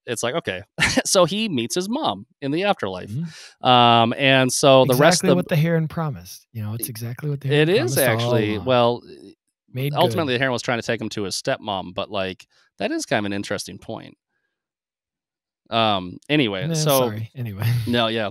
It's like, okay. So he meets his mom in the afterlife. And so the rest of what the Heron promised. It's exactly what the Heron promised. It is actually, well, ultimately good. the Heron was trying to take him to his stepmom, but like that is kind of an interesting point. Anyway, Anyway. No, yeah.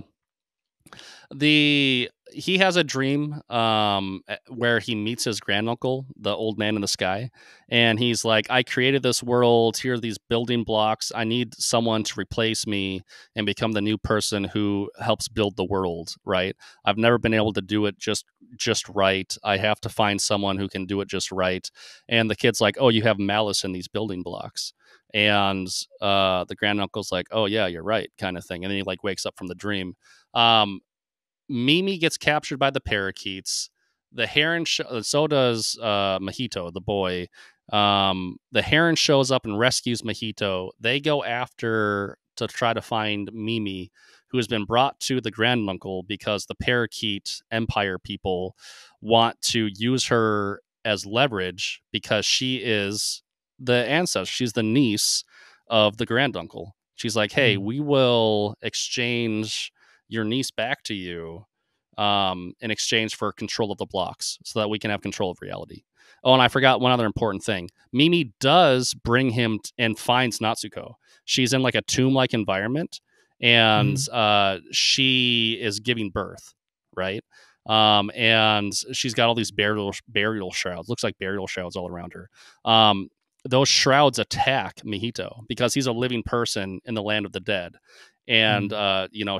He has a dream where he meets his granduncle, the old man in the sky, and he's like, I created this world, here are these building blocks, I need someone to replace me and become the new person who helps build the world, right? I've never been able to do it just right. I have to find someone who can do it just right. And the kid's like, oh, you have malice in these building blocks. And the granduncle's like, oh yeah, you're right, kind of thing. And then he like wakes up from the dream. Mimi gets captured by the parakeets. The Heron, so does Mojito, the boy. The Heron shows up and rescues Mojito. They go after to try to find Mimi, who has been brought to the granduncle because the parakeet empire people want to use her as leverage because she is the ancestor. She's the niece of the granduncle. She's like, hey, we will exchange your niece back to you in exchange for control of the blocks so that we can have control of reality. Oh, and I forgot one other important thing. Mimi does bring him and finds Natsuko. She's in like a tomb-like environment, and she is giving birth, right? And she's got all these burial shrouds. Looks like burial shrouds all around her. Those shrouds attack Mojito because he's a living person in the land of the dead. And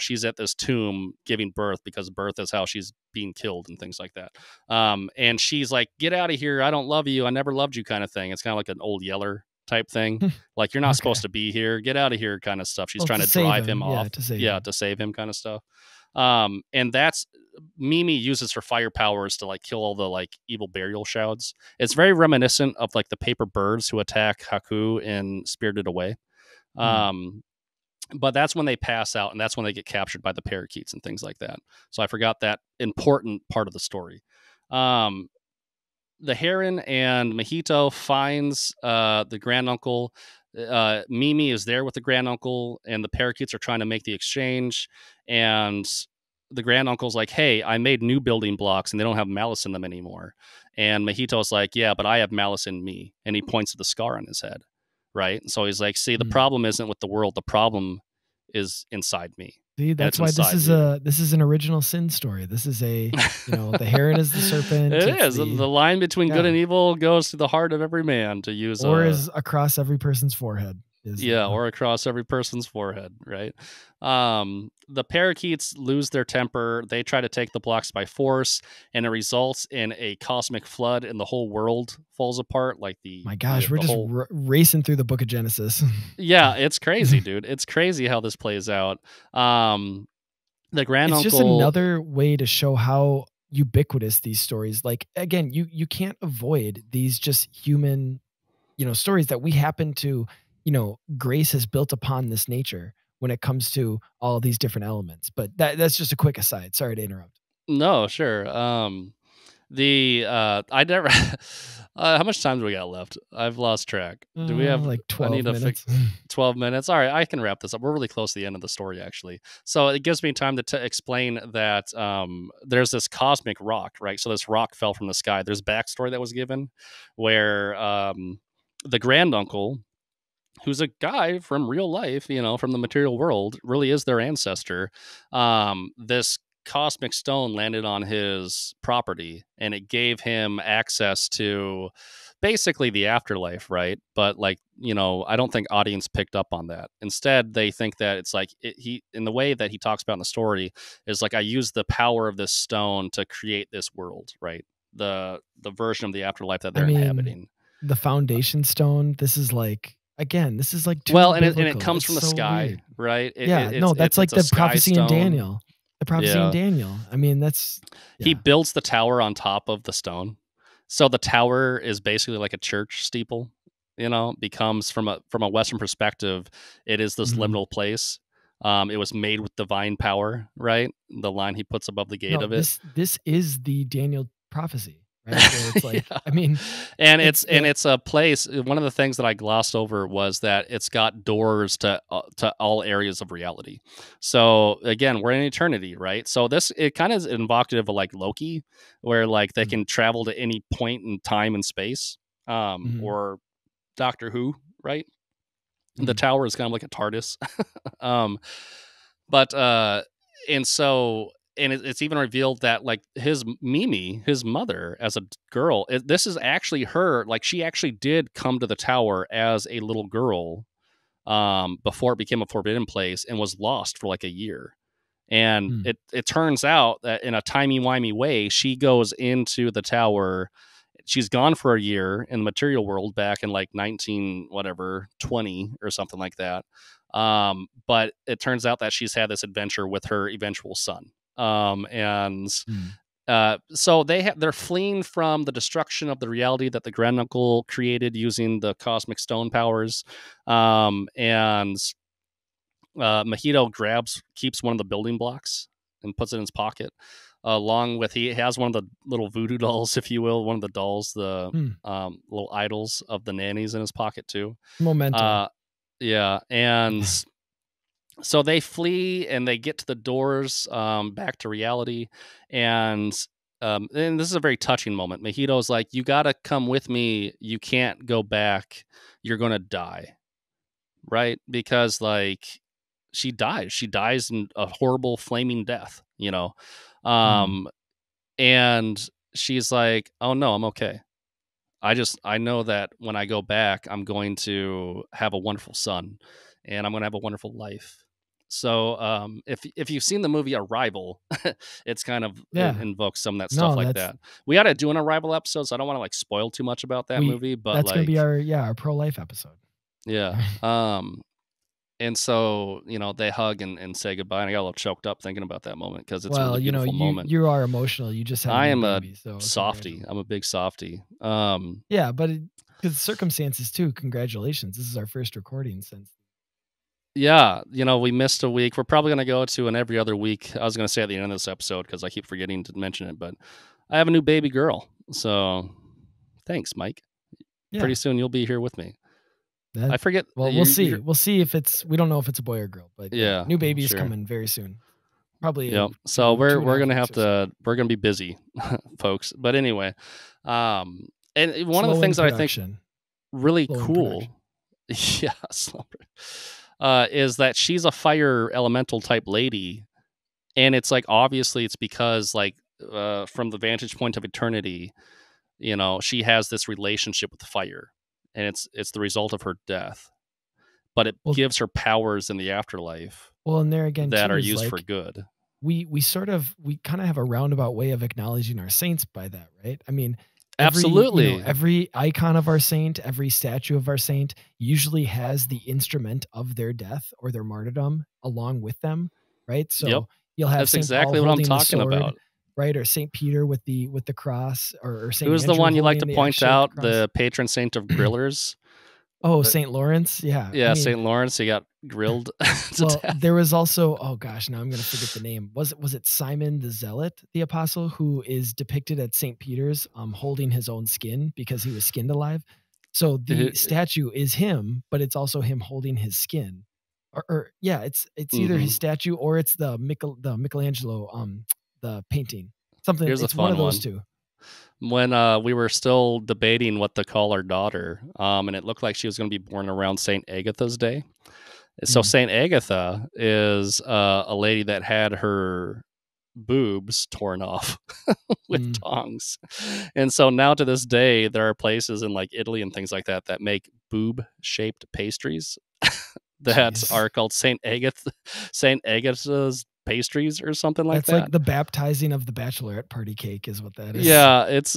she's at this tomb giving birth because birth is how she's being killed and things like that. And she's like, get out of here, I don't love you, I never loved you, kind of thing. It's kind of like an old Yeller type thing. Like, you're not supposed to be here, get out of here, kind of stuff. She's trying to drive him off. To save him, kind of stuff. And that's Mimi uses her fire powers to like kill all the like evil burial shrouds. It's very reminiscent of like the paper birds who attack Haku in Spirited Away. But that's when they pass out, and that's when they get captured by the parakeets and things like that. So I forgot that important part of the story. The Heron and Mojito finds the granduncle. Mimi is there with the granduncle, and the parakeets are trying to make the exchange. And the granduncle's like, hey, I made new building blocks and they don't have malice in them anymore. And Mahito's like, yeah, but I have malice in me. And he points to the scar on his head. Right. And so he's like, see, the problem isn't with the world. The problem is inside me. See, that's why this is an original sin story. This is the Heron is the serpent. It is. The line between good and evil goes to the heart of every man, to use is across every person's forehead. Or across every person's forehead, right? The parakeets lose their temper. They try to take the blocks by force, and it results in a cosmic flood, and the whole world falls apart. Like my gosh, we're just racing through the Book of Genesis. Yeah, it's crazy, dude. It's crazy how this plays out. The granduncle. It's just another way to show how ubiquitous these stories. Like again, you can't avoid these just human, stories that we happen to. Grace has built upon this nature when it comes to all these different elements. But that's just a quick aside. Sorry to interrupt. No, sure. I never. How much time do we got left? I've lost track. Do we have like 12 minutes? 12 minutes. All right, I can wrap this up. We're really close to the end of the story, actually. So it gives me time to explain that there's this cosmic rock, right? So this rock fell from the sky. There's backstory that was given where the granduncle, who's a guy from real life, from the material world, really is their ancestor. This cosmic stone landed on his property, and it gave him access to basically the afterlife, right? But I don't think audience picked up on that. Instead, they think that it's like in the way that he talks about in the story is like, I use the power of this stone to create this world, right? The version of the afterlife that they're inhabiting. The foundation stone. This is like. Again, this is like and it comes from the sky, weird. Right? That's like the prophecy in Daniel. The prophecy in Daniel. I mean, that's he builds the tower on top of the stone, so the tower is basically like a church steeple. Becomes from a Western perspective, it is this liminal place. It was made with divine power, right? The line he puts above the gate of it. This is the Daniel prophecy. Right? So it's like, I mean, it's a place. One of the things that I glossed over was that it's got doors to all areas of reality. So again, we're in eternity, right? So it kind of is evocative of like Loki, where like they can travel to any point in time and space, or Doctor Who, right? The tower is kind of like a TARDIS, and it's even revealed that like his mother as a girl, this is actually her. Like she actually did come to the tower as a little girl before it became a forbidden place and was lost for like a year. And it turns out that in a timey-wimey way, she goes into the tower. She's gone for a year in the material world back in like 20 or something like that. But it turns out that she's had this adventure with her eventual son. So they're fleeing from the destruction of the reality that the granduncle created using the cosmic stone powers. And Mahito keeps one of the building blocks and puts it in his pocket, along with he has one of the little voodoo dolls, if you will, one of the dolls, the little idols of the nannies in his pocket too. Memento. And so they flee and they get to the doors back to reality. And this is a very touching moment. Mahito's like, you got to come with me. You can't go back. You're going to die. Right? Because like she dies. She dies in a horrible flaming death, And she's like, oh no, I'm okay. I know that when I go back, I'm going to have a wonderful son and I'm going to have a wonderful life. So if you've seen the movie Arrival, it's kind of it invokes some of that stuff like that. We ought to do an Arrival episode, so I don't want to like spoil too much about that movie. But that's going to be our pro-life episode. Yeah. And so, they hug and say goodbye. And I got a little choked up thinking about that moment because it's a really beautiful moment. You are emotional. You just have I am a softie. I'm a big softie. Yeah, but because circumstances too. Congratulations. This is our first recording since. Yeah, we missed a week. We're probably going to go to an every other week. I was going to say at the end of this episode because I keep forgetting to mention it, but I have a new baby girl. So thanks, Mike. Yeah. Pretty soon you'll be here with me. I forget. Well, we'll see. We'll see if we don't know if it's a boy or girl, but new baby is coming very soon. Probably. Yep. So we're gonna be busy, folks. But anyway, and one of the things that I think really cool, yeah, is that she's a fire elemental type lady, and it's like obviously it's because like from the vantage point of eternity, you know, she has this relationship with fire, and it's the result of her death, but it gives her powers in the afterlife. Well, and there again that too, are used like, for good. We kind of have a roundabout way of acknowledging our saints by that, right? I mean, absolutely, every icon of our saint, every statue of our saint usually has the instrument of their death or their martyrdom along with them, right? So you'll have Saint exactly Paul what I'm holding talking the sword, about, right? Or Saint Peter with the cross, or Saint who's Andrew the one you like to holding point out, the patron saint of grillers. Oh, St. Lawrence. Yeah. Yeah. I mean, St. Lawrence. He got grilled. Well, there was also, oh gosh, now I'm going to forget the name. Was it Simon the Zealot, the apostle, who is depicted at St. Peter's, holding his own skin because he was skinned alive. So the statue is him, but it's also him holding his skin. Or yeah, it's either his statue or it's the Michelangelo, the painting. Something. It's one of those two. When we were still debating what to call our daughter, and it looked like she was going to be born around St. Agatha's Day. So St. Agatha is a lady that had her boobs torn off with tongs. And so now to this day, there are places in like Italy and things like that that make boob-shaped pastries that are called St. Agatha's pastries or something like that. That's like the baptizing of the bachelorette party cake is what that is. Yeah, it's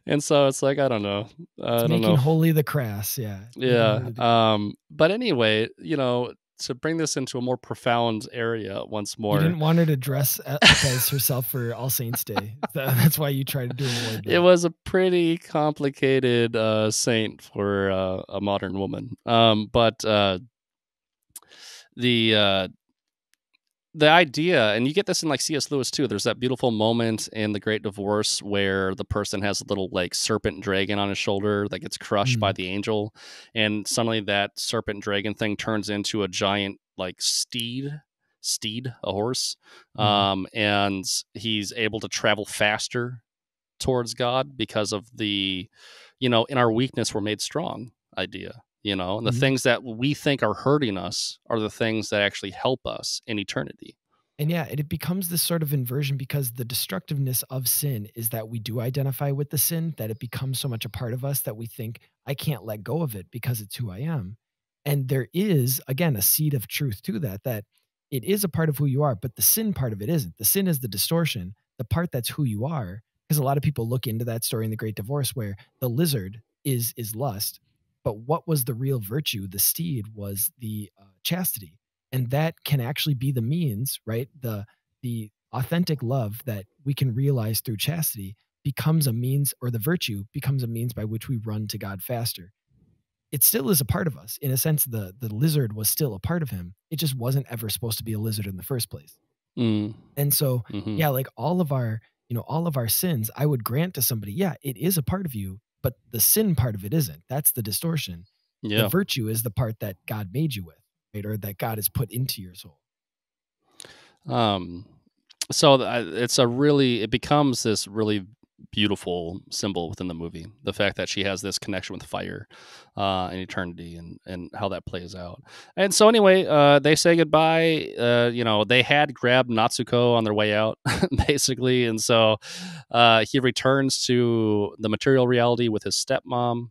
and so it's like I don't know. Making holy the crass, yeah. Yeah. But anyway, you know, to bring this into a more profound area once more. You didn't want her to dress as herself for All Saints Day. That's why you tried to do it. It was a pretty complicated saint for a modern woman. But the idea, and you get this in like C.S. Lewis too, there's that beautiful moment in The Great Divorce where the person has a little like serpent dragon on his shoulder that gets crushed by the angel, and suddenly that serpent dragon thing turns into a giant like steed, a horse, and he's able to travel faster towards God because of the, you know, in our weakness we're made strong idea. You know, and the things that we think are hurting us are the things that actually help us in eternity. And yeah, it becomes this sort of inversion because the destructiveness of sin is that we do identify with the sin, that it becomes so much a part of us that we think, I can't let go of it because it's who I am. And there is, again, a seed of truth to that it is a part of who you are, but the sin part of it isn't. The sin is the distortion, the part that's who you are. Because a lot of people look into that story in The Great Divorce where the lizard is lust. But what was the real virtue? The steed was the chastity. And that can actually be the means, right? The authentic love that we can realize through chastity becomes a means, or the virtue becomes a means by which we run to God faster. It still is a part of us. In a sense, the lizard was still a part of him. It just wasn't ever supposed to be a lizard in the first place. And so, yeah, like all of our sins, I would grant to somebody, yeah, it is a part of you. But the sin part of it isn't. That's the distortion. Yeah. The virtue is the part that God made you with, right? Or that God has put into your soul. So it becomes this really beautiful symbol within the movie. The fact that she has this connection with fire and eternity and how that plays out. And so anyway, they say goodbye. You know, they had grabbed Natsuko on their way out, basically. And so he returns to the material reality with his stepmom.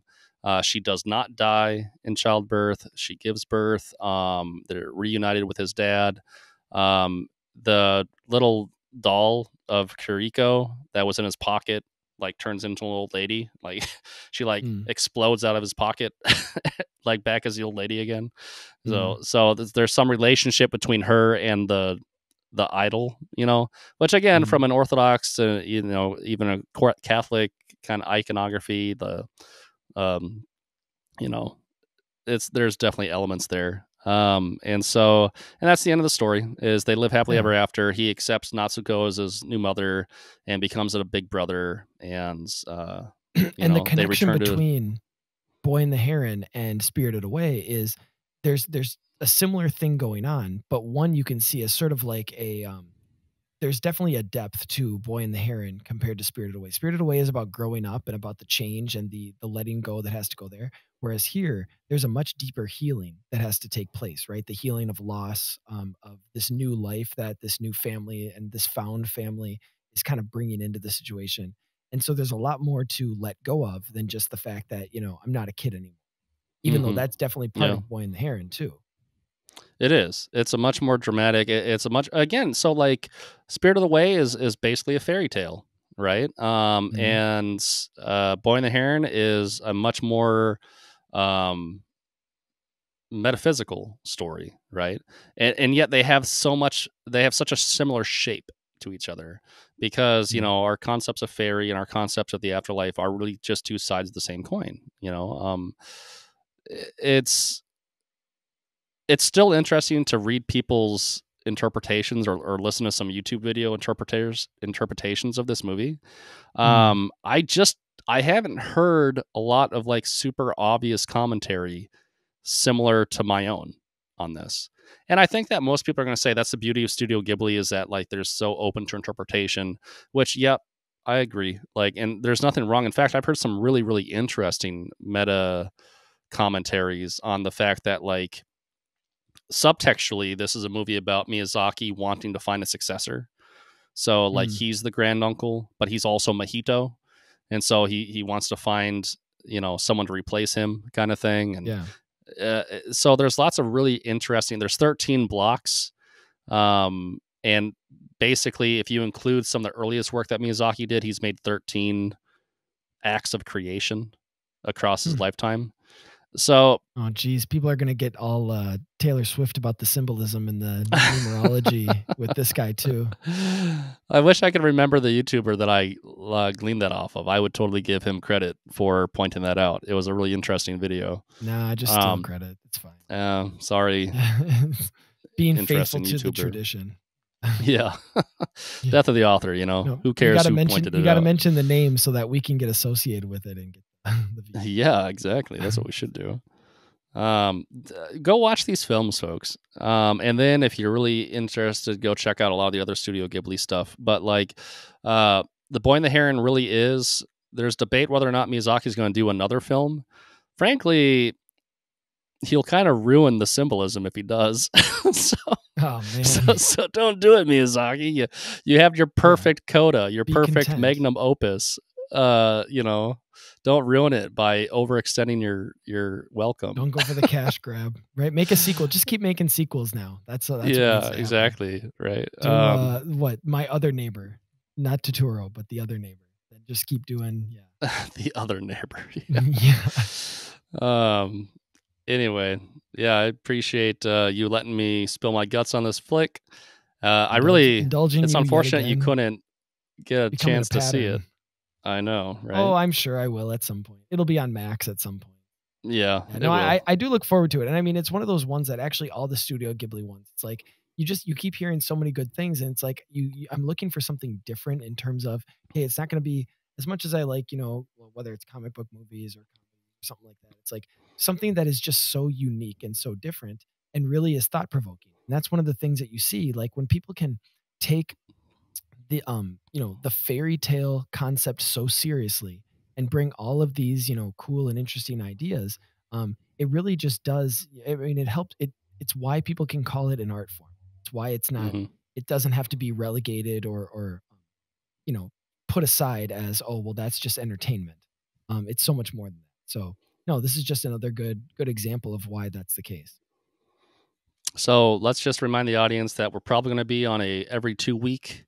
She does not die in childbirth. She gives birth. They're reunited with his dad. The little doll of Kiriko that was in his pocket like turns into an old lady, like she like explodes out of his pocket like back as the old lady again. So there's some relationship between her and the idol, you know, which again from an Orthodox to, you know, even a Catholic kind of iconography, the you know, there's definitely elements there. And that's the end of the story. Is they live happily ever after. He accepts Natsuko as his new mother and becomes a big brother. And the connection between Boy and the Heron and Spirited Away is there's a similar thing going on, but one you can see as sort of like a there's definitely a depth to Boy and the Heron compared to Spirited Away. Spirited Away is about growing up and about the change and the letting go that has to go there. Whereas here, there's a much deeper healing that has to take place, right? The healing of loss, of this new life that this new family and this found family is kind of bringing into the situation. And so there's a lot more to let go of than just the fact that, I'm not a kid anymore. Even though that's definitely part of Boy and the Heron too. It is. It's a much more dramatic. It's a much, again, so like Spirited Away is basically a fairy tale, right? And Boy and the Heron is a much more metaphysical story, right? And yet they have such a similar shape to each other because, our concepts of fairy and our concepts of the afterlife are really just two sides of the same coin, it's still interesting to read people's interpretations or listen to some YouTube video interpretations of this movie. I haven't heard a lot of like super obvious commentary similar to my own on this. And I think that most people are going to say that's the beauty of Studio Ghibli is that like they're so open to interpretation, which, yep, I agree. Like, and there's nothing wrong. In fact, I've heard some really, really interesting meta commentaries on the fact that like subtextually, this is a movie about Miyazaki wanting to find a successor. So like he's the granduncle, but he's also Mahito. And so he wants to find, someone to replace him kind of thing. And so there's lots of really interesting, there's 13 blocks. And basically if you include some of the earliest work that Miyazaki did, he's made 13 acts of creation across his lifetime. So, oh geez, people are going to get all Taylor Swift about the symbolism and the numerology with this guy too. I wish I could remember the YouTuber that I gleaned that off of. I would totally give him credit for pointing that out. It was a really interesting video. Nah, just steal credit. It's fine. Sorry. Being faithful to the tradition. Yeah. Death of the author, who cares who pointed it out? You got to mention the name so that we can get associated with it and get the view. Yeah, exactly. That's what we should do. Go watch these films, folks. And then if you're really interested, go check out a lot of the other Studio Ghibli stuff. But like, The Boy and the Heron really is, there's debate whether or not Miyazaki is going to do another film. Frankly, he'll kind of ruin the symbolism if he does. So don't do it, Miyazaki. You have your perfect coda, your perfect content. Magnum opus. Don't ruin it by overextending your welcome. Don't go for the cash grab, right? Make a sequel. Just keep making sequels now. That's yeah, exactly. Right. What My Other Neighbor, not Totoro, but The Other Neighbor. And just keep doing, The Other Neighbor. Yeah. Anyway, I appreciate you letting me spill my guts on this flick. It's unfortunate you couldn't get a chance to see it. I know, right? Oh, I'm sure I will at some point. It'll be on Max at some point. Yeah. No, I do look forward to it. And I mean, it's one of those ones that actually all the Studio Ghibli ones, it's like, you keep hearing so many good things. And it's like, I'm looking for something different in terms of, hey, it's not going to be as much as I like, whether it's comic book movies or something like that. It's like something that is just so unique and so different and really is thought provoking. And that's one of the things that you see, like when people can take the the fairy tale concept so seriously and bring all of these cool and interesting ideas, it really just does. I mean, it helps. It's why people can call it an art form. It's why it's not. It doesn't have to be relegated or put aside as, oh well, that's just entertainment. It's so much more than that. So no, this is just another good example of why that's the case. So let's just remind the audience that we're probably going to be on a every 2 week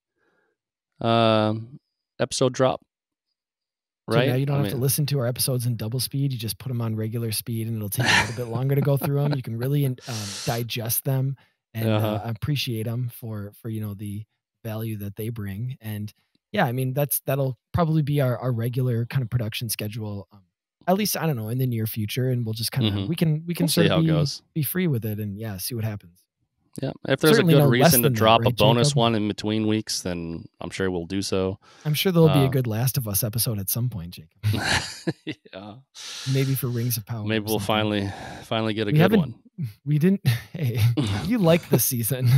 episode drop, right? So now you don't have to listen to our episodes in double speed. You just put them on regular speed and it'll take a little bit longer to go through them. You can really digest them and appreciate them for the value that they bring. And yeah, I mean, that'll probably be our regular kind of production schedule. At least, I don't know, in the near future. And we'll just kind of, we can sort of be free with it and see what happens. Yeah, if there's a good reason to drop a bonus one in between weeks, then I'm sure we'll do so. I'm sure there'll be a good Last of Us episode at some point, Jacob. Yeah, maybe for Rings of Power. Maybe we'll finally get a good one. we didn't. Hey, you like this season.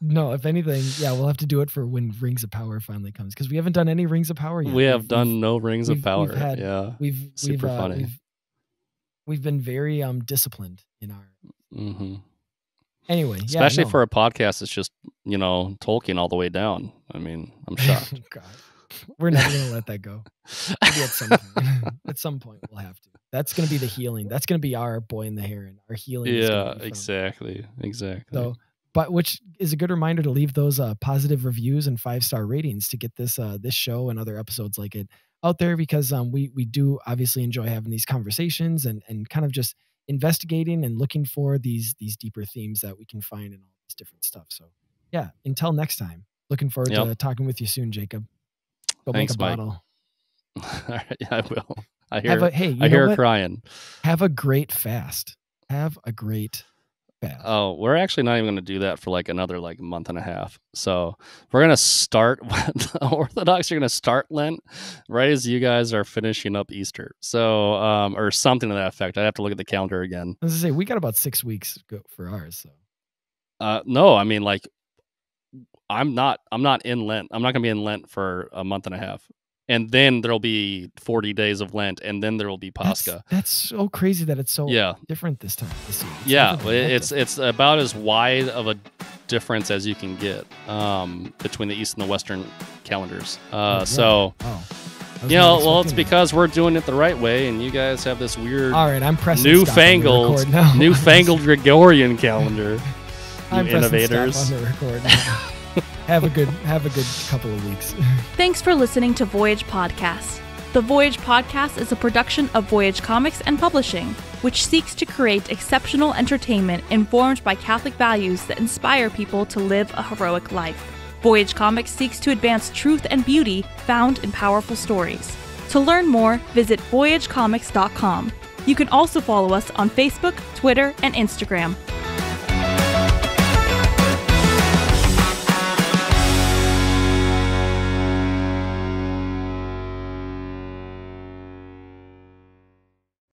No, if anything, yeah, we'll have to do it for when Rings of Power finally comes, because we haven't done any Rings of Power yet. We have done no Rings of Power. We've super funny. We've been very disciplined in our. Mm-hmm. Anyway, especially for a podcast, it's just Tolkien all the way down. I mean, I'm shocked. God, we're never gonna let that go. Maybe at some point. At some point, we'll have to. That's gonna be the healing. That's gonna be our Boy and the Heron. Our healing. Yeah, exactly. So, but which is a good reminder to leave those positive reviews and 5-star ratings to get this this show and other episodes like it out there, because we do obviously enjoy having these conversations and kind of just investigating and looking for these deeper themes that we can find in all this different stuff. So yeah, until next time, looking forward to talking with you soon, Jacob. Go Thanks, make a Mike. bottle. All right, I will. I hear her crying. Have a great fast. Have a great fast. Oh, we're actually not even going to do that for like another month and a half. So we're going to start, the Orthodox are going to start Lent right as you guys are finishing up Easter. So, or something to that effect. I'd have to look at the calendar again. I was going to say, we got about 6 weeks for ours. So. No, I mean, I'm not in Lent. I'm not going to be in Lent for a month and a half. And then there'll be 40 days of Lent, and then there will be Pascha. That's so crazy that it's so different this time. It's about as wide of a difference as you can get between the East and the Western calendars. It's because we're doing it the right way, and you guys have this weird, all right, I'm pressing newfangled Gregorian calendar. I'm innovators. Stop on the record now. Have a good couple of weeks. Thanks for listening to Voyage Podcast. The Voyage Podcast is a production of Voyage Comics and Publishing, which seeks to create exceptional entertainment informed by Catholic values that inspire people to live a heroic life. Voyage Comics seeks to advance truth and beauty found in powerful stories. To learn more, visit voyagecomics.com. You can also follow us on Facebook, Twitter, and Instagram.